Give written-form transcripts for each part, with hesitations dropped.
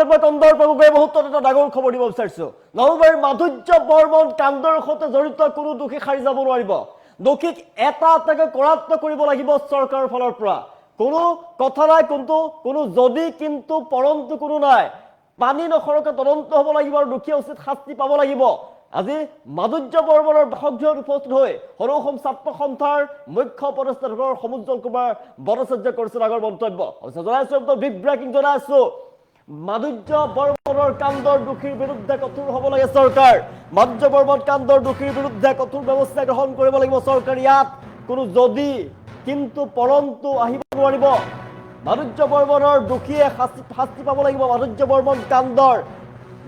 মন্তব্য কন্দৰ প্ৰমুখে মুহূৰ্তত এটা ডাঙৰ খবৰ দিব বিচাৰিছো নলবাৰীৰ মাধুৰ্য বৰ্মন কাণ্ডৰ সৈতে জড়িত কোনো দোষী সাৰি যাব নোৱাৰিব দোষীক এটা এটাকৈ কৰাত্ত কৰিব লাগিব চৰকাৰৰ ফালৰ পৰা কোনো কথা নাই কিন্তু কোনো যদি কিন্তু পৰন্তু কোনো নাই পানী নখৰকে তদন্ত হ'ব লাগিব আৰু দোষী উচিত শাস্তি পাব লাগিব আজি মাধুৰ্য বৰ্মনৰ বাসগৃহত উপস্থিত হৈ সৰু অসম ছাত্ৰ সন্থাৰ মুখ্য উপদেষ্টা ডক্টৰ সমুজ্জ্বল কুমাৰ ভট্টাচাৰ্য কৰিছে ডাঙৰ মন্তব্য জনাইছো বিগ ব্ৰেকিং জনাইছো মাধুৰ্য বৰ্মনৰ কাণ্ডৰ দোষীৰ বিৰুদ্ধে কঠোৰ হ'ব লাগে চৰকাৰ মাধুৰ্য বৰ্মন কাণ্ডৰ দোষীৰ বিৰুদ্ধে কঠোৰ ব্যৱস্থা গ্ৰহণ কৰিব লাগিব চৰকাৰ ইয়াত কোনো যদি কিন্তু পৰন্তু আহিব নোৱাৰিব মাধুৰ্য বৰ্মনৰ দোষীয়ে শাস্তি পাব লাগিব মাধুৰ্য বৰ্মন কাণ্ডৰ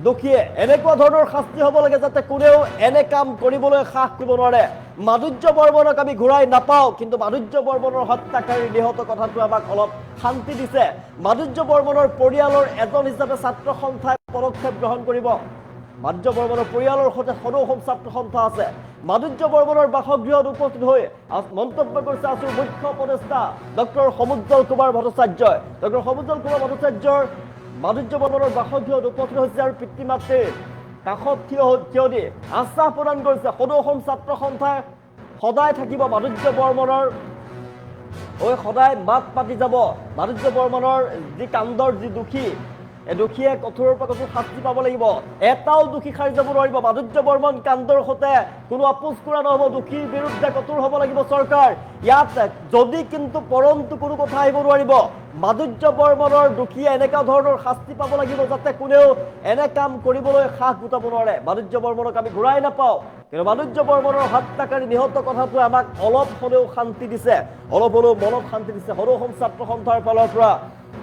দোষীয়ে এনেকুৱা ধৰণৰ শাস্তি হ'ব লাগে যাতে কোনেও এনে কাম কৰিবলৈ সাহস কৰিব নোৱাৰে মাধুৰ্য বৰ্মনক আমি ঘূৰাই নাপাওঁ কিন্তু মাধুৰ্য বৰ্মনৰ হত্যাকাৰী নিহত কথাটো আমাক অলপ শান্তি দিছে মাধুৰ্য বৰ্মনৰ পৰিয়ালৰ এজন হিচাপে ছাত্ৰ সন্থাই পদক্ষেপ গ্ৰহণ কৰিব মাধুৰ্য বৰ্মনৰ পৰিয়ালৰ সৈতে সৰু অসম ছাত্ৰ সন্থা আছে মাধুৰ্য বৰ্মনৰ বাসগৃহত উপস্থিত হৈ মন্তব্য কৰিছে আছুৰ মুখ্য উপদেষ্টা ডক্টৰ সমুজ্জ্বল কুমাৰ ভট্টাচাৰ্যই ডক্টৰ সমুজ্জ্বল কুমাৰ ভট্টাচাৰ্যৰ মাধুৰ্য বৰ্মনৰ বাসগৃহত উপস্থিত হৈছে আৰু পিতৃ মাতৃৰ কাষত থিয় দি আশ্বাস প্ৰদান কৰিছে সৰু অসম ছাত্ৰ সন্থাই সদায় থাকিব মাধুৰ্য বৰ্মনৰ সদায় মাত পাতি যাব মাধুৰ্য বৰ্মনৰ যি কাণ্ডৰ যি দোষী এই দোষীয়ে কঠোৰৰ পৰা কঠোৰ শাস্তি পাব লাগিব এটাও দোষী সাৰি যাব নোৱাৰিব মাধুৰ্য বৰ্মন কাণ্ডৰ সৈতে কোনো আপোচ কৰা নহ'ব দোষীৰ বিৰুদ্ধে কঠোৰ হ'ব লাগিব চৰকাৰ ইয়াত যদি কিন্তু পৰন্তু কোনো কথা আহিব নোৱাৰিব মাধুৰ্য বৰ্মনৰ দোষীয়ে এনেকুৱা ধৰণৰ শাস্তি পাব লাগিব যাতে কোনেও এনে কাম কৰিবলৈ সাহস গোটাব নোৱাৰে মাধুৰ্য বৰ্মনক আমি ঘূৰাই নাপাওঁ কিন্তু মাধুৰ্য বৰ্মনৰ হত্যাকাৰী নিহত কথাটোৱে আমাক অলপ হ'লেও শান্তি দিছে অলপ হ'লেও মনত শান্তি দিছে সৰু অসম ছাত্ৰ সন্থাৰ ফালৰ পৰা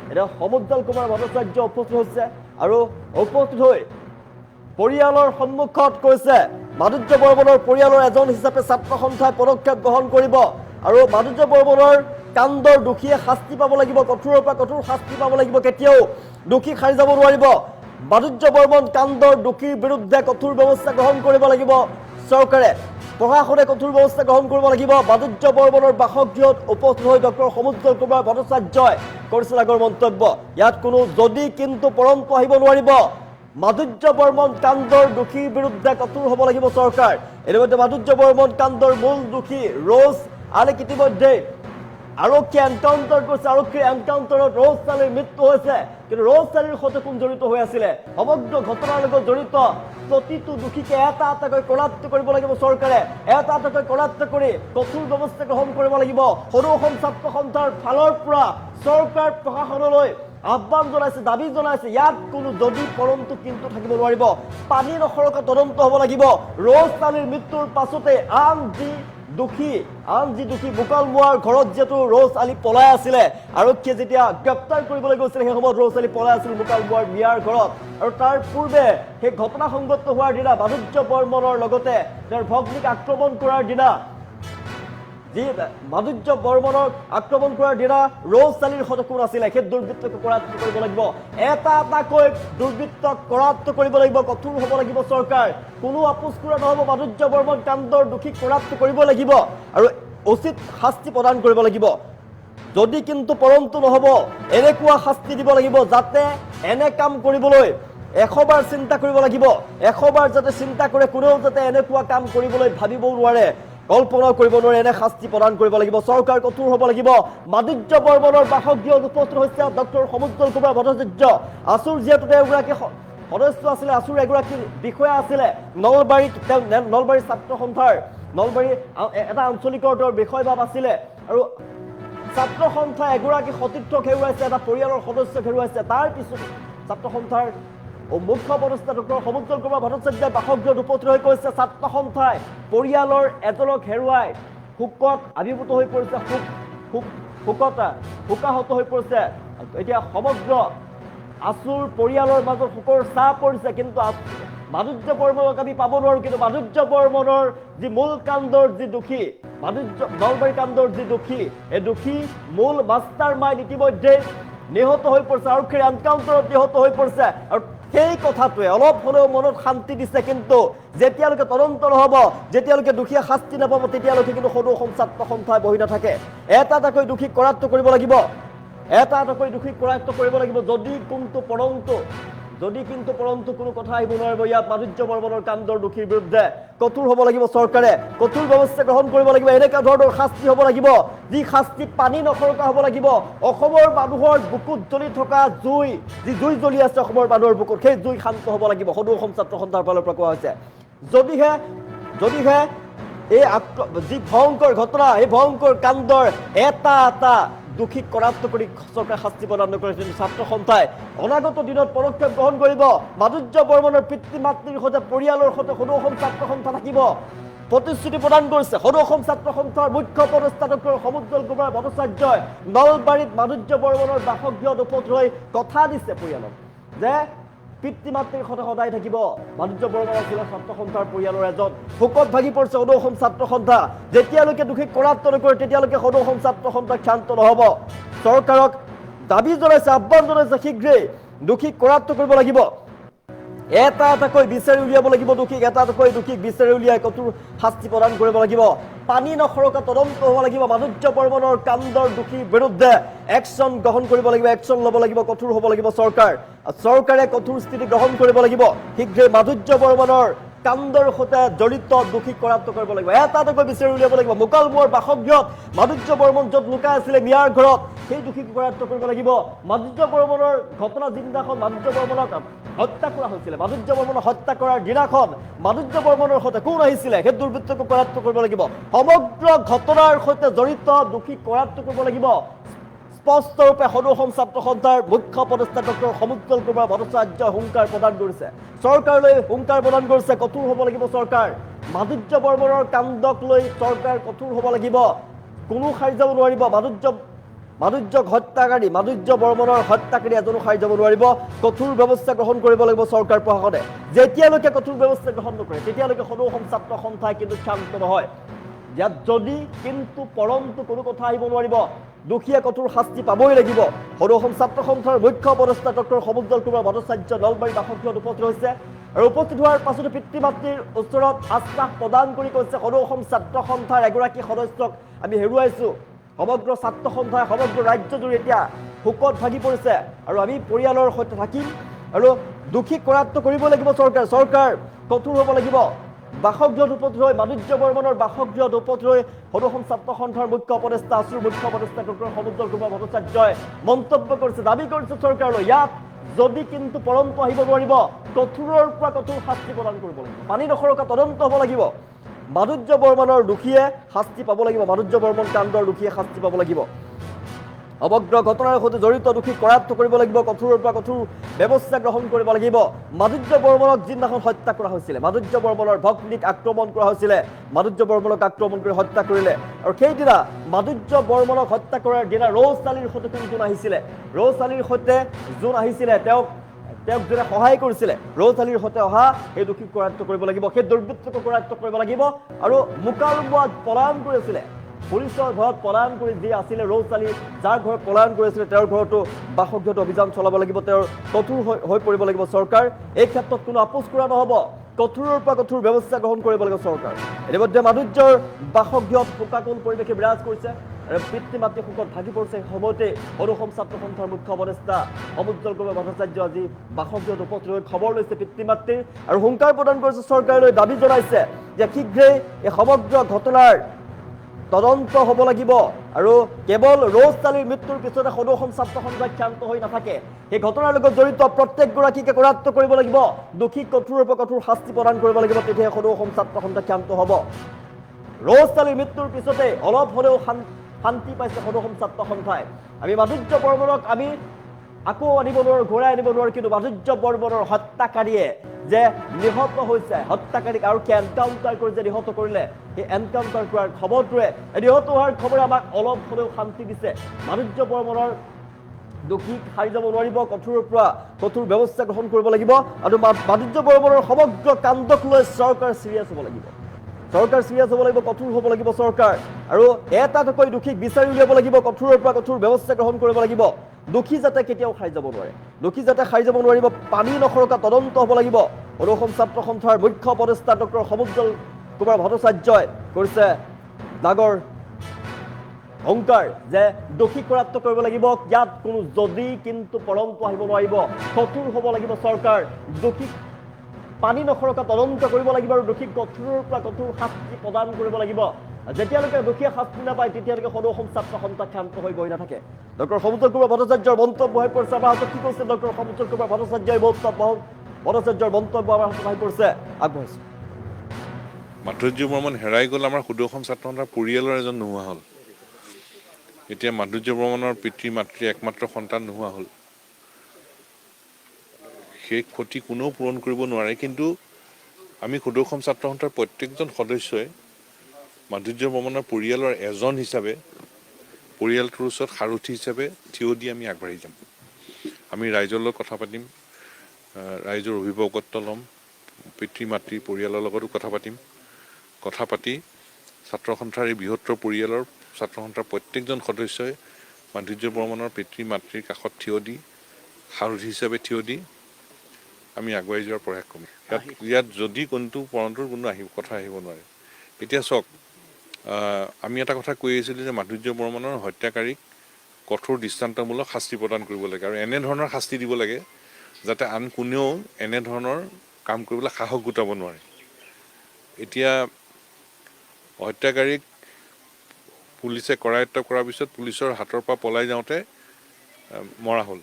এতিয়া সমুজ্জ্বল কুমাৰ ভট্টাচাৰ্য উপস্থিত হৈছে আৰু উপস্থিত হৈ পৰিয়ালৰ সন্মুখত কৈছে মাধুৰ্য বৰ্মনৰ পৰিয়ালৰ এজন হিচাপে ছাত্ৰ সন্থাই পদক্ষেপ গ্ৰহণ কৰিব আৰু মাধুৰ্য বৰ্মনৰ কাণ্ডৰ দোষীয়ে শাস্তি পাব লাগিব কঠোৰৰ পৰা কঠোৰ শাস্তি পাব লাগিব কেতিয়াও দোষী সাৰি যাব নোৱাৰিব মাধুৰ্য বৰ্মন কাণ্ডৰ দোষীৰ বিৰুদ্ধে কঠোৰ ব্যৱস্থা গ্ৰহণ কৰিব লাগিব চৰকাৰে প্ৰশাসনে কঠোৰ ব্যৱস্থা গ্ৰহণ কৰিব লাগিব মাধুৰ্য বৰ্মনৰ বাসগৃহত উপস্থিত হৈ ডক্টৰ সমুজ্জ্বল কুমাৰ ভট্টাচাৰ্যই কৰিছিল আগৰ মন্তব্য ইয়াত কোনো যদি কিন্তু পৰন্তু আহিব নোৱাৰিব মাধুৰ্য বৰ্মন কাণ্ডৰ দোষীৰ বিৰুদ্ধে কঠোৰ হ'ব লাগিব চৰকাৰ ইতিমধ্যে মাধুৰ্য বৰ্মন কাণ্ডৰ মূল দোষী ৰ'জ আলীক ইতিমধ্যে আৰক্ষীয়ে এনকাউণ্টাৰ কৰিছে আৰক্ষীৰ এনকাউণ্টাৰত ৰ'জ আলীৰ মৃত্যু হৈছে কিন্তু ৰ'জ আলীৰ সৈতে কোন জড়িত হৈ আছিলে সমগ্ৰ ঘটনাৰ লগত জড়িত প্ৰতিটো দোষীকে এটা এটাকৈ কৰাত্ত কৰিব লাগিব চৰকাৰে এটা এটাকৈ কৰাত্ত কৰি কঠোৰ ব্যৱস্থা গ্ৰহণ কৰিব লাগিব সৰু অসম ছাত্ৰ সন্থাৰ ফালৰ পৰা চৰকাৰ প্ৰশাসনলৈ আহ্বান জনাইছে দাবী জনাইছে ইয়াত কোনো যদি পৰন্তু কিন্তু থাকিব নোৱাৰিব পানী নখৰকে তদন্ত হ'ব লাগিব ৰ'জ আলীৰ মৃত্যুৰ পাছতে আন যি দোষী মুকালমুৱাৰ ঘৰত যিহেতু ৰ'জ আলী পলাই আছিলে আৰক্ষীয়ে যেতিয়া গ্ৰেপ্তাৰ কৰিবলৈ গৈছিলে সেই সময়ত ৰ'জ আলী পলাই আছিল মুকালমুৱাৰ মিয়াৰ ঘৰত আৰু তাৰ পূৰ্বে সেই ঘটনা সংঘটিত হোৱাৰ দিনা মাধুৰ্য বৰ্মনৰ লগতে তেওঁৰ ভগ্নীক আক্ৰমণ কৰাৰ দিনা যি মাধুৰ্য বৰ্মনক আক্ৰমণ কৰাৰ দিনা ৰ'জ আলীৰ সৈতে কোন আছিলে সেই দুৰ্বৃত্তক কৰাত্ত কৰিব লাগিব এটা এটাকৈ দুৰ্বৃত্তক কৰাত্ত কৰিব লাগিব কঠোৰ হ'ব লাগিব চৰকাৰ কোনো আপোচ কৰা নহ'ব মাধুৰ্য বৰ্মন কাণ্ডৰ দোষীক কৰাত্ত কৰিব লাগিব আৰু উচিত শাস্তি প্ৰদান কৰিব লাগিব যদি কিন্তু পৰন্তু নহ'ব এনেকুৱা শাস্তি দিব লাগিব যাতে এনে কাম কৰিবলৈ 100 বাৰ চিন্তা কৰিব লাগিব 100 বাৰ যাতে চিন্তা কৰে কোনেও যাতে এনেকুৱা কাম কৰিবলৈ ভাবিবও নোৱাৰে কল্পনা কৰিব নোৱাৰে এনে শাস্তি প্ৰদান কৰিব লাগিব চৰকাৰ কঠোৰ হ'ব লাগিব মাধুৰ্য বৰ্মনৰ বাসগৃহত উপস্থিত হৈছে ডক্টৰ সমুজ্জ্বল কুমাৰ ভট্টাচাৰ্য আছুৰ যিহেতু এগৰাকী সদস্য আছিলে আছুৰ এগৰাকী বিষয়া আছিলে নলবাৰী ছাত্ৰ সন্থাৰ নলবাৰী এটা আঞ্চলিকৰ তেওঁৰ বিষয়বাব আছিলে আৰু ছাত্ৰ সন্থা এগৰাকী সতীৰ্থক হেৰুৱাইছে এটা পৰিয়ালৰ সদস্যক হেৰুৱাইছে তাৰ পিছত ছাত্ৰ সন্থাৰ মুখ্য উপদেষ্টা ডক্টৰ সমুজ্জ্বল কুমাৰ ভট্টাচাৰ্যই বাসগৃহত উপস্থিত হৈ কৈছে ছাত্ৰ সন্থাই পৰিয়ালৰ এজনক হেৰুৱাই শোকত আবিৰ্ভূত হৈ পৰিছে শোকাহত হৈ পৰিছে এতিয়া সমগ্ৰ আছুৰ পৰিয়ালৰ মাজত শোকৰ ছাঁ পৰিছে কিন্তু মাধুৰ্য বৰ্মনক আমি পাব নোৱাৰোঁ কিন্তু মাধুৰ্য বৰ্মনৰ যি মূল কাণ্ডৰ যি দোষী নলবাৰী কাণ্ডৰ যি দোষী এই দোষী মূল মাষ্টাৰ মাইণ্ড ইতিমধ্যে নিহত হৈ পৰিছে আৰক্ষীৰ এনকাউণ্টাৰত নিহত হৈ পৰিছে আৰু সেই কথাটোৱে অলপ হ'লেও মনত শান্তি দিছে কিন্তু যেতিয়ালৈকে তদন্ত নহ'ব যেতিয়ালৈকে দোষীয়ে শাস্তি নাপাব তেতিয়ালৈকে কিন্তু সৰু অসম ছাত্ৰ সন্থাই বহি নাথাকে এটা এটাকৈ দোষীক কৰাত্ত কৰিব লাগিব এটা এটাকৈ দোষীক কৰাত্ত কৰিব লাগিব যদি কোনটো পৰন্তু যদি কিন্তু পৰন্তু কোনো কথা আহিব নোৱাৰিব ইয়াত মাধুৰ্য বৰ্মনৰ কাণ্ডৰ দোষীৰ বিৰুদ্ধে কঠোৰ হ'ব লাগিব চৰকাৰে কঠোৰ ব্যৱস্থা গ্ৰহণ কৰিব লাগিব এনেকা ধৰণৰ শাস্তি হ'ব লাগিব যি শাস্তি পানী নখৰকা হ'ব লাগিব অসমৰ মানুহৰ বুকুত জ্বলি থকা জুই যি জুই জ্বলি আছে অসমৰ মানুহৰ বুকুত সেই জুই শান্ত হ'ব লাগিব সদৌ অসম ছাত্ৰ সন্থাৰ ফালৰ পৰা কোৱা হৈছে যদিহে এই যি ভয়ংকৰ ঘটনা এই ভয়ংকৰ কাণ্ডৰ এটা দোষীক কৰাপ্ত কৰি চৰকাৰে শাস্তি প্ৰদান নকৰে কিন্তু ছাত্ৰ সন্থাই অনাগত দিনত পদক্ষেপ গ্ৰহণ কৰিব মাধুৰ্য বৰ্মনৰ পিতৃ মাতৃৰ সৈতে পৰিয়ালৰ সৈতে সদৌ অসম ছাত্ৰ সন্থা থাকিব প্ৰতিশ্ৰুতি প্ৰদান কৰিছে সদৌ অসম ছাত্ৰ সন্থাৰ মুখ্য উপদেষ্টা ডক্টৰ সমুজ্জ্বল কুমাৰ ভট্টাচাৰ্যই নলবাৰীত মাধুৰ্য বৰ্মনৰ বাসগৃহত উপস্থিত কথা দিছে পৰিয়ালক যে পিতৃ মাতৃৰ সৈতে সদায় থাকিব মাধুৰ্য বৰ্মনৰ জিলা ছাত্ৰ সন্থাৰ পৰিয়ালৰ এজন শোকত ভাগি পৰিছে সদৌ অসম ছাত্ৰ সন্থা যেতিয়ালৈকে দোষীক কৰাপ্ত নকৰে তেতিয়ালৈকে সদৌ অসম ছাত্ৰ সন্থা ক্ষান্ত নহ'ব চৰকাৰক দাবী জনাইছে আহ্বান জনাইছে শীঘ্ৰেই দোষীক কৰাপ্ত কৰিব লাগিব এটাকৈ বিচাৰি উলিয়াব লাগিব দোষীক এটাকৈ দোষীক বিচাৰি উলিয়াই কঠোৰ শাস্তি প্ৰদান কৰিব লাগিব পানী নখৰকা তদন্ত হ'ব লাগিব মাধুৰ্য বৰ্মনৰ কাণ্ডৰ দোষীৰ বিৰুদ্ধে একশ্যন গ্ৰহণ কৰিব লাগিব একশ্যন ল'ব লাগিব কঠোৰ হ'ব লাগিব চৰকাৰে কঠোৰ স্থিতি গ্ৰহণ কৰিব লাগিব শীঘ্ৰে মাধুৰ্য বৰ্মনৰ কাণ্ডৰ সৈতে জড়িত দোষীক কৰাপ্ত কৰিব লাগিব এটাকৈ বিচাৰি উলিয়াব লাগিব মুকালমুৱাৰ বাসগৃহত মাধুৰ্য বৰ্মন য'ত লুকাই আছিলে মিয়াৰ ঘৰত সেই দোষীক কৰাপ্ত কৰিব লাগিব মাধুৰ্য বৰ্মনৰ ঘটনা যিদিনাখন মাধুৰ্য বৰ্মনক হত্যা কৰা হৈছিলে মাধুৰ্য বৰ্মনক হত্যা কৰাৰ দিনাখন মাধুৰ্য বৰ্মনৰ সৈতে কোন আহিছিলে সেই দুৰ্বৃত্তক কৰাপ্ত কৰিব লাগিব সমগ্ৰ ঘটনাৰ সৈতে জড়িত দোষীক কৰাপ্ত কৰিব লাগিব স্পষ্টৰূপে সদৌ অসম ছাত্ৰ সন্থাৰ মুখ্য উপদেষ্টা ডক্টৰ সমুজ্জ্বল কুমাৰ ভট্টাচাৰ্যই হুংকাৰ প্ৰদান কৰিছে চৰকাৰলৈ হুংকাৰ প্ৰদান কৰিছে কঠোৰ হ'ব লাগিব চৰকাৰ মাধুৰ্য বৰ্মনৰ কাণ্ডক লৈ চৰকাৰ কঠোৰ হ'ব লাগিব কোনো সাৰি যাব নোৱাৰিব মাধুৰ্যক হত্যাকাৰী মাধুৰ্য বৰ্মনৰ হত্যাকাৰী এজনো সাৰি যাব নোৱাৰিব কঠোৰ ব্যৱস্থা গ্ৰহণ কৰিব লাগিব চৰকাৰ প্ৰশাসনে যেতিয়ালৈকে কঠোৰ ব্যৱস্থা গ্ৰহণ নকৰে তেতিয়ালৈকে সদৌ অসম ছাত্ৰ সন্থাই কিন্তু ক্ষান্ত নহয় ইয়াত যদি কিন্তু পৰন্তু কোনো কথা আহিব নোৱাৰিব দোষীয়ে কঠোৰ শাস্তি পাবই লাগিব সদৌ অসম ছাত্ৰ সন্থাৰ মুখ্য উপদেষ্টা ডক্টৰ সমুজ্জ্বল কুমাৰ ভট্টাচাৰ্য নলবাৰী বাসগৃহত উপস্থিত হৈছে আৰু উপস্থিত হোৱাৰ পাছতে পিতৃ মাতৃৰ ওচৰত আশ্বাস প্ৰদান কৰি কৈছে সদৌ অসম ছাত্ৰ সন্থাৰ এগৰাকী সদস্যক আমি হেৰুৱাইছোঁ সমগ্ৰ ছাত্ৰ সন্থাই সমগ্ৰ ৰাজ্যজুৰি এতিয়া শোকত ভাগি পৰিছে আৰু আমি পৰিয়ালৰ সৈতে থাকিম আৰু দোষীক কৰাপ্ত কৰিব লাগিব চৰকাৰ কঠোৰ হ'ব লাগিব বাসগৃহত উপস্থিত হৈ মাধুৰ্য বৰ্মনৰ বাসগৃহত উপস্থিত হৈ সদৌ অসম ছাত্ৰ সন্থাৰ মুখ্য উপদেষ্টা মুখ্য উপদেষ্টা ডক্টৰ সমুজ্জ্বল কুমাৰ ভট্টাচাৰ্যই মন্তব্য কৰিছে দাবী কৰিছে চৰকাৰলৈ ইয়াত যদি কিন্তু পৰন্তু আহিব নোৱাৰিব কঠোৰৰ পৰা কঠোৰ শাস্তি প্ৰদান কৰিব লাগিব পানী নখৰকা তদন্ত হ'ব লাগিব মাধুৰ্য বৰ্মনৰ দোষীয়ে শাস্তি পাব লাগিব মাধুৰ্য বৰ্মন কাণ্ডৰ দোষীয়ে শাস্তি পাব লাগিব সমগ্ৰ ঘটনাৰ সৈতে জড়িত দোষীক কৰাপ্ত কৰিব লাগিব কঠোৰৰ পৰা কঠোৰ ব্যৱস্থা গ্ৰহণ কৰিব লাগিব মাধুৰ্য বৰ্মনক যিদিনাখন হত্যা কৰা হৈছিলে মাধুৰ্য বৰ্মনৰ ভগ্নীক আক্ৰমণ কৰা হৈছিলে মাধুৰ্য বৰ্মনক আক্ৰমণ কৰি হত্যা কৰিলে আৰু সেইদিনা মাধুৰ্য বৰ্মনক হত্যা কৰাৰ দিনা ৰৌজ আলীৰ সৈতে কোন আহিছিলে ৰৌজ আলীৰ সৈতে যোন আহিছিলে তেওঁক যোনে সহায় কৰিছিলে ৰৌজ আলীৰ সৈতে অহা সেই দোষীক কৰাপ্ত কৰিব লাগিব সেই দুৰ্বৃত্তক কৰাপ্ত কৰিব লাগিব আৰু মুকালমুৱাত পলায়ন কৰিছিলে পুলিচৰ ঘৰত পলায়ন কৰি যি আছিলে ৰৌজ আলী যাৰ ঘৰত পলায়ন কৰিছিলে তেওঁৰ ঘৰতো বাসগৃহত অভিযান চলাব লাগিব তেওঁৰ কঠোৰ হৈ পৰিব লাগিব চৰকাৰ এই ক্ষেত্ৰত কোনো আপোচ কৰা নহ'ব কঠোৰৰ পৰা কঠোৰ ব্যৱস্থা গ্ৰহণ কৰিব লাগিব চৰকাৰ ইতিমধ্যে মাধুৰ্যৰ বাসগৃহত শোকাকুল পৰিৱেশে বিৰাজ কৰিছে আৰু পিতৃ মাতৃ শোকত ভাগি পৰিছে সময়তে সদৌ অসম ছাত্ৰ সন্থাৰ মুখ্য উপদেষ্টা সমুজ্জ্বল কুমাৰ ভট্টাচাৰ্য আজি বাসগৃহত উপস্থিত হৈ খবৰ লৈছে পিতৃ মাতৃৰ আৰু হুংকাৰ প্ৰদান কৰিছে চৰকাৰলৈ দাবী জনাইছে যে শীঘ্ৰেই এই সমগ্ৰ ঘটনাৰ তদন্ত হ'ব লাগিব আৰু কেৱল ৰৌজ আলীৰ মৃত্যুৰ পিছতে সদৌ অসম ছাত্ৰ সন্থা ক্ষান্ত হৈ নাথাকে সেই ঘটনাৰ লগত জড়িত প্ৰত্যেকগৰাকীকে কৰাপ্ত কৰিব লাগিব দোষীক কঠোৰৰ পৰা কঠোৰ শাস্তি প্ৰদান কৰিব লাগিব তেতিয়াহে সদৌ অসম ছাত্ৰ সন্থা ক্ষান্ত হ'ব ৰৌজ আলীৰ মৃত্যুৰ পিছতে অলপ হ'লেও শান্তি পাইছে সদৌ অসম ছাত্ৰ সন্থাই আমি মাধুৰ্য বৰ্মনক আমি আকৌ আনিব নোৱাৰোঁ ঘূৰাই আনিব নোৱাৰোঁ কিন্তু মাধুৰ্য বৰ্মনৰ হত্যাকাৰীয়ে যে নিহত হৈছে হত্যাকাৰীক আৰু এনকাউণ্টাৰ কৰি যে নিহত কৰিলে সেই এনকাউণ্টাৰ কৰাৰ খবৰটোৱে নিহত হোৱাৰ খবৰে আমাক অলপ হ'লেও শান্তি দিছে মাধুৰ্য বৰ্মনৰ দোষীক সাৰি যাব নোৱাৰিব কঠোৰৰ পৰা কঠোৰ ব্যৱস্থা গ্ৰহণ কৰিব লাগিব আৰু মাধুৰ্য বৰ্মনৰ সমগ্ৰ কাণ্ডক লৈ চৰকাৰ চিৰিয়াছ হ'ব লাগিব কঠোৰ হ'ব লাগিব চৰকাৰ আৰু এটাকৈ দোষীক বিচাৰি উলিয়াব লাগিব কঠোৰৰ পৰা কঠোৰ ব্যৱস্থা গ্ৰহণ কৰিব লাগিব দোষী যাতে কেতিয়াও সাৰি যাব নোৱাৰিব পানী নখৰকা তদন্ত হ'ব লাগিব সদৌ অসম ছাত্ৰ সন্থাৰ মুখ্য উপদেষ্টা ডক্টৰ সমুজ্জ্বল কুমাৰ ভট্টাচাৰ্যই কৰিছে ডাঙৰ অহংকাৰ যে দোষী কৰাত্মক কৰিব লাগিব, ইয়াত কোনো যদি কিন্তু পৰন্তু আহিব নোৱাৰিব। কঠোৰ হ'ব লাগিব চৰকাৰ, দোষীক পানী নসৰকা তদন্ত কৰিব লাগিব আৰু দোষীক কঠোৰৰ পৰা কঠোৰ শাস্তি প্ৰদান কৰিব লাগিব। যেতিয়ালৈকে দোষীয়ে শাস্তি নাপায় তেতিয়ালৈকে সদৌ অসম ছাত্ৰ সন্থা ক্ষান্ত হৈ গৈ নাথাকে। ডক্টৰ সমুজ্জ্বল কুমাৰ ভট্টাচাৰ্যৰ মন্তব্য হৈ পৰিছে আমাৰ হাতত। কি কৈছে ডক্টৰ সমুজ্জ্বল কুমাৰ ভট্টাচাৰ্যৰ মন্তব্য আমাৰ হাতত আহি পৰিছে, আগবঢ়াইছে। মাধুৰ্য বৰ্মন হেৰাই গ'ল, আমাৰ সদৌ অসম ছাত্ৰ সন্থাৰ পৰিয়ালৰ এজন নোহোৱা হ'ল। এতিয়া মাধুৰ্য বৰ্মনৰ পিতৃ মাতৃ একমাত্ৰ সন্তান নোহোৱা হ'ল। সেই ক্ষতি কোনেও পূৰণ কৰিব নোৱাৰে, কিন্তু আমি সদৌ অসম ছাত্ৰ সন্থাৰ প্ৰত্যেকজন সদস্যই মাধুৰ্য বৰ্মনৰ পৰিয়ালৰ এজন হিচাপে পৰিয়ালটোৰ ওচৰত সাৰথি হিচাপে থিয় দি আমি আগবাঢ়ি যাম। আমি ৰাইজৰ লগত কথা পাতিম, ৰাইজৰ অভিভাৱকত্ব ল'ম, পিতৃ মাতৃ পৰিয়ালৰ লগতো কথা পাতিম। কথা পাতি ছাত্ৰ সন্থাৰ এই বৃহত্তৰ পৰিয়ালৰ ছাত্ৰ সন্থাৰ প্ৰত্যেকজন সদস্যই মাধুৰ্য বৰ্মনৰ পিতৃ মাতৃৰ কাষত থিয় দি সাৰথি হিচাপে থিয় দি আমি আগুৱাই যোৱাৰ প্ৰয়াস কৰিম। ইয়াত যদি কোনটো পৰন্তুৰ কোনো কথা আহিব নোৱাৰে। এতিয়া চাওক, আমি এটা কথা কৈ আছিলোঁ যে মাধুৰ্য বৰ্মনৰ হত্যাকাৰীক কঠোৰ দৃষ্টান্তমূলক শাস্তি প্ৰদান কৰিব লাগে আৰু এনেধৰণৰ শাস্তি দিব লাগে যাতে আন কোনেও এনেধৰণৰ কাম কৰিবলৈ সাহস গোটাব নোৱাৰে। এতিয়া হত্যাকাৰীক পুলিচে কৰায়ত্ব কৰাৰ পিছত পুলিচৰ হাতৰ পৰা পলাই যাওঁতে মৰা হ'ল।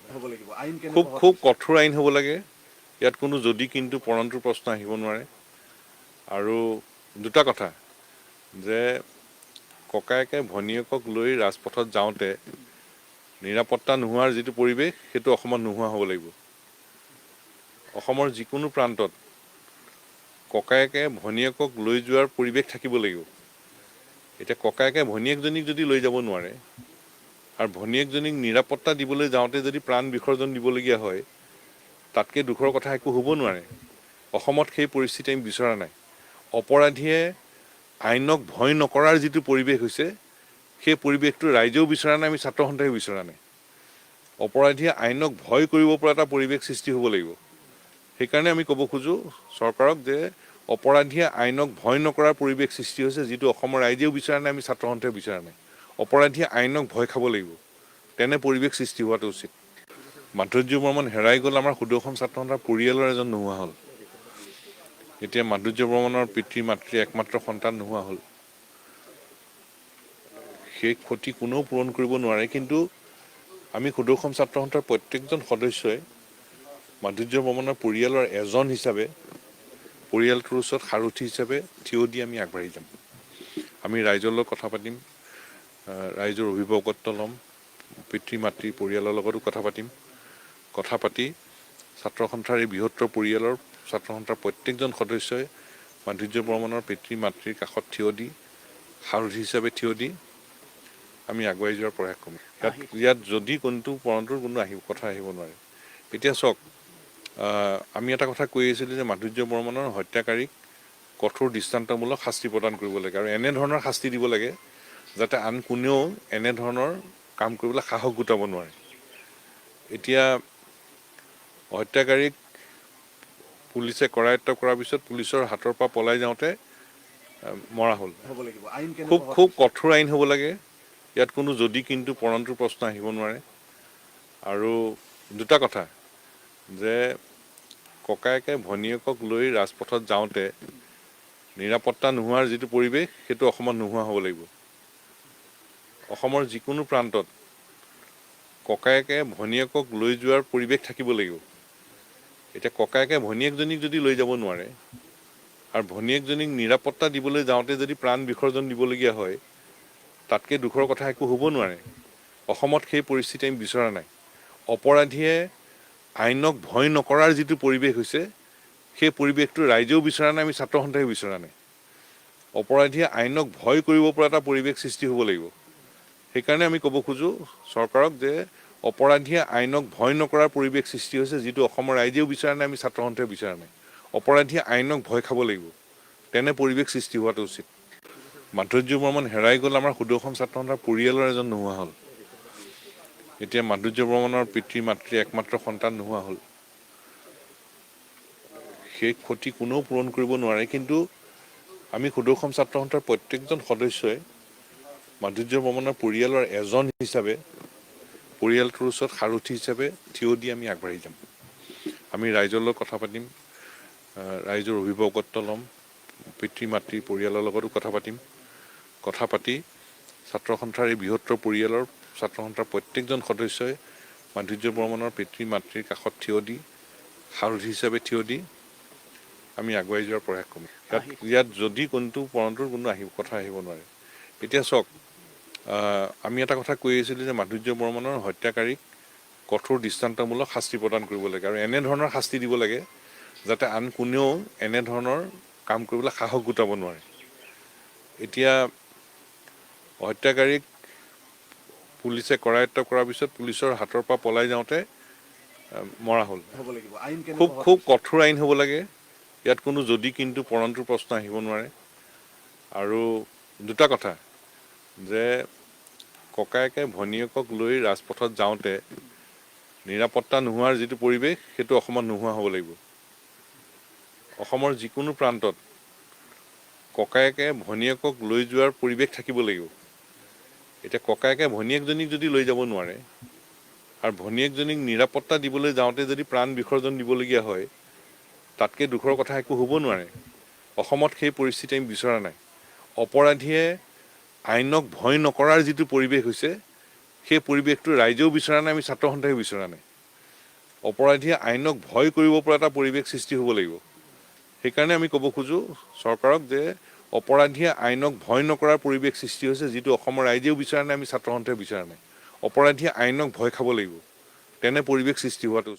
খুব কঠোৰ আইন হ'ব লাগে। ইয়াত কোনো যদি কিন্তু পৰন্তুৰ প্ৰশ্ন আহিব নোৱাৰে। আৰু দুটা কথা, যে ককায়েকে ভনীয়েকক লৈ ৰাজপথত যাওঁতে নিৰাপত্তা নোহোৱাৰ যিটো পৰিৱেশ, সেইটো অসমত নোহোৱা হ'ব লাগিব। অসমৰ যিকোনো প্ৰান্তত ককায়েকে ভনীয়েকক লৈ যোৱাৰ পৰিৱেশ থাকিব লাগিব। এতিয়া ককায়েকে ভনীয়েকজনীক যদি লৈ যাব নোৱাৰে আৰু ভনীয়েকজনীক নিৰাপত্তা দিবলৈ যাওঁতে যদি প্ৰাণ বিসৰ্জন দিবলগীয়া হয়, তাতকৈ দুখৰ কথা একো হ'ব নোৱাৰে। অসমত সেই পৰিস্থিতি আমি বিচৰা নাই। অপৰাধীয়ে আইনক ভয় নকৰাৰ যিটো পৰিৱেশ হৈছে, সেই পৰিৱেশটো ৰাইজেও বিচৰা নাই, আমি ছাত্ৰ সন্থাইও বিচৰা নাই। অপৰাধীয়ে আইনক ভয় কৰিব পৰা এটা পৰিৱেশ সৃষ্টি হ'ব লাগিব। সেইকাৰণে আমি ক'ব খোজোঁ চৰকাৰক যে অপৰাধীয়ে আইনক ভয় নকৰাৰ পৰিৱেশ সৃষ্টি হৈছে, যিটো অসমৰ ৰাইজেও বিচৰা নাই, আমি ছাত্ৰ সন্থাইও বিচৰা নাই। অপৰাধীয়ে আইনক ভয় খাব লাগিব, তেনে পৰিৱেশ সৃষ্টি হোৱাটো উচিত। মাধুৰ্য বৰ্মন হেৰাই গ'ল, আমাৰ সদৌ অসম ছাত্ৰ সন্থাৰ পৰিয়ালৰ এজন নোহোৱা হ'ল। এতিয়া মাধুৰ্য বৰ্মনৰ পিতৃ মাতৃ একমাত্ৰ সন্তান নোহোৱা হ'ল। সেই ক্ষতি কোনেও পূৰণ কৰিব নোৱাৰে, কিন্তু আমি সদৌ অসম ছাত্ৰ সন্থাৰ প্ৰত্যেকজন সদস্যই মাধুৰ্য বৰ্মনৰ পৰিয়ালৰ এজন হিচাপে পৰিয়ালটোৰ ওচৰত সাৰথি হিচাপে থিয় দি আমি আগবাঢ়ি যাম। আমি ৰাইজৰ লগত কথা পাতিম, ৰাইজৰ অভিভাৱকত্ব ল'ম, পিতৃ মাতৃ পৰিয়ালৰ লগতো কথা পাতিম। কথা পাতি ছাত্ৰ সন্থাৰ এই বৃহত্তৰ পৰিয়ালৰ ছাত্ৰ সন্থাৰ প্ৰত্যেকজন সদস্যই মাধুৰ্য বৰ্মনৰ পিতৃ মাতৃৰ কাষত থিয় দি সাৰথি হিচাপে থিয় দি আমি আগুৱাই যোৱাৰ প্ৰয়াস কৰিম। ইয়াত যদি কোনটো পৰন্তুৰ কোনো কথা আহিব নোৱাৰে। এতিয়া চাওক, আমি এটা কথা কৈ আছিলোঁ যে মাধুৰ্য বৰ্মনৰ হত্যাকাৰীক কঠোৰ দৃষ্টান্তমূলক শাস্তি প্ৰদান কৰিব লাগে আৰু এনেধৰণৰ শাস্তি দিব লাগে যাতে আন কোনেও এনেধৰণৰ কাম কৰিবলৈ সাহস গোটাব নোৱাৰে। এতিয়া হত্যাকাৰীক পুলিচে কৰায়ত্ব কৰাৰ পিছত পুলিচৰ হাতৰ পৰা পলাই যাওঁতে মৰা হ'ল। খুব কঠোৰ আইন হ'ব লাগে। ইয়াত কোনো যদি কিন্তু পৰন্তুৰ প্ৰশ্ন আহিব নোৱাৰে। আৰু দুটা কথা, যে ককায়েকে ভনীয়েকক লৈ ৰাজপথত যাওঁতে নিৰাপত্তা নোহোৱাৰ যিটো পৰিৱেশ, সেইটো অসমত নোহোৱা হ'ব লাগিব। অসমৰ যিকোনো প্ৰান্তত ককায়েকে ভনীয়েকক লৈ যোৱাৰ পৰিৱেশ থাকিব লাগিব। এতিয়া ককায়েকে ভনীয়েকজনীক যদি লৈ যাব নোৱাৰে আৰু ভনীয়েকজনীক নিৰাপত্তা দিবলৈ যাওঁতে যদি প্ৰাণ বিসৰ্জন দিবলগীয়া হয়, তাতকৈ দুখৰ কথা একো হ'ব নোৱাৰে। অসমত সেই পৰিস্থিতি আমি বিচৰা নাই। অপৰাধীয়ে আইনক ভয় নকৰাৰ যিটো পৰিৱেশ হৈছে, সেই পৰিৱেশটো ৰাইজেও বিচৰা নাই, আমি ছাত্ৰ সন্থাইও বিচৰা নাই। অপৰাধীয়ে আইনক ভয় কৰিব পৰা এটা পৰিৱেশ সৃষ্টি হ'ব লাগিব। সেইকাৰণে আমি ক'ব খোজোঁ চৰকাৰক যে অপৰাধীয়ে আইনক ভয় নকৰাৰ পৰিৱেশ সৃষ্টি হৈছে, যিটো অসমৰ ৰাইজেও বিচৰা নাই, আমি ছাত্ৰ সন্থাইও বিচৰা নাই। অপৰাধীয়ে আইনক ভয় খাব লাগিব, তেনে পৰিৱেশ সৃষ্টি হোৱাটো উচিত। মাধুৰ্য বৰ্মন হেৰাই গ'ল, আমাৰ সদৌ অসম ছাত্ৰ সন্থাৰ পৰিয়ালৰ এজন নোহোৱা হ'ল। এতিয়া মাধুৰ্য বৰ্মনৰ পিতৃ মাতৃ একমাত্ৰ সন্তান নোহোৱা হ'ল। সেই ক্ষতি কোনেও পূৰণ কৰিব নোৱাৰে, কিন্তু আমি সদৌ অসম ছাত্ৰ সন্থাৰ প্ৰত্যেকজন সদস্যই মাধুৰ্য বৰ্মনৰ পৰিয়ালৰ এজন হিচাপে পৰিয়ালটোৰ ওচৰত সাৰথি হিচাপে থিয় দি আমি আগবাঢ়ি যাম। আমি ৰাইজৰ লগত কথা পাতিম, ৰাইজৰ অভিভাৱকত্ব ল'ম, পিতৃ মাতৃ পৰিয়ালৰ লগতো কথা পাতিম। কথা পাতি ছাত্ৰ সন্থাৰ এই বৃহত্তৰ পৰিয়ালৰ ছাত্ৰ সন্থাৰ প্ৰত্যেকজন সদস্যই মাধুৰ্য বৰ্মনৰ পিতৃ মাতৃৰ কাষত থিয় দি সাৰথি হিচাপে থিয় দি আমি আগুৱাই যোৱাৰ প্ৰয়াস কৰিম। ইয়াত যদি কোনটো পৰন্তুৰ কোনো কথা আহিব নোৱাৰে। এতিয়া চাওক, আমি এটা কথা কৈ আছিলোঁ যে মাধুৰ্য বৰ্মনৰ হত্যাকাৰীক কঠোৰ দৃষ্টান্তমূলক শাস্তি প্ৰদান কৰিব লাগে আৰু এনেধৰণৰ শাস্তি দিব লাগে যাতে আন কোনেও এনেধৰণৰ কাম কৰিবলৈ সাহস গোটাব নোৱাৰে। এতিয়া হত্যাকাৰীক পুলিচে কৰায়ত্ব কৰাৰ পিছত পুলিচৰ হাতৰ পৰা পলাই যাওঁতে মৰা হ'ল। খুব কঠোৰ আইন হ'ব লাগে। ইয়াত কোনো যদি কিন্তু পৰন্তুৰ প্ৰশ্ন আহিব নোৱাৰে। আৰু দুটা কথা, যে ককায়েকে ভনীয়েকক লৈ ৰাজপথত যাওঁতে নিৰাপত্তা নোহোৱাৰ যিটো পৰিৱেশ, সেইটো অসমত নোহোৱা হ'ব লাগিব। অসমৰ যিকোনো প্ৰান্তত ককায়েকে ভনীয়েকক লৈ যোৱাৰ পৰিৱেশ থাকিব লাগিব। এতিয়া ককায়েকে ভনীয়েকজনীক যদি লৈ যাব নোৱাৰে আৰু ভনীয়েকজনীক নিৰাপত্তা দিবলৈ যাওঁতে যদি প্ৰাণ বিসৰ্জন দিবলগীয়া হয়, তাতকৈ দুখৰ কথা একো হ'ব নোৱাৰে। অসমত সেই পৰিস্থিতি আমি বিচৰা নাই। অপৰাধীয়ে আইনক ভয় নকৰাৰ যিটো পৰিৱেশ হৈছে, সেই পৰিৱেশটো ৰাইজেও বিচৰা নাই, আমি ছাত্ৰ সন্থাইও বিচৰা নাই। অপৰাধীয়ে আইনক ভয় কৰিব পৰা এটা পৰিৱেশ সৃষ্টি হ'ব লাগিব। সেইকাৰণে আমি ক'ব খোজোঁ চৰকাৰক যে অপৰাধীয়ে আইনক ভয় নকৰাৰ পৰিৱেশ সৃষ্টি হৈছে, যিটো অসমৰ ৰাইজেও বিচৰা নাই, আমি ছাত্ৰ সন্থাইও বিচৰা নাই। অপৰাধীয়ে আইনক ভয় খাব লাগিব, তেনে পৰিৱেশ সৃষ্টি হোৱাটো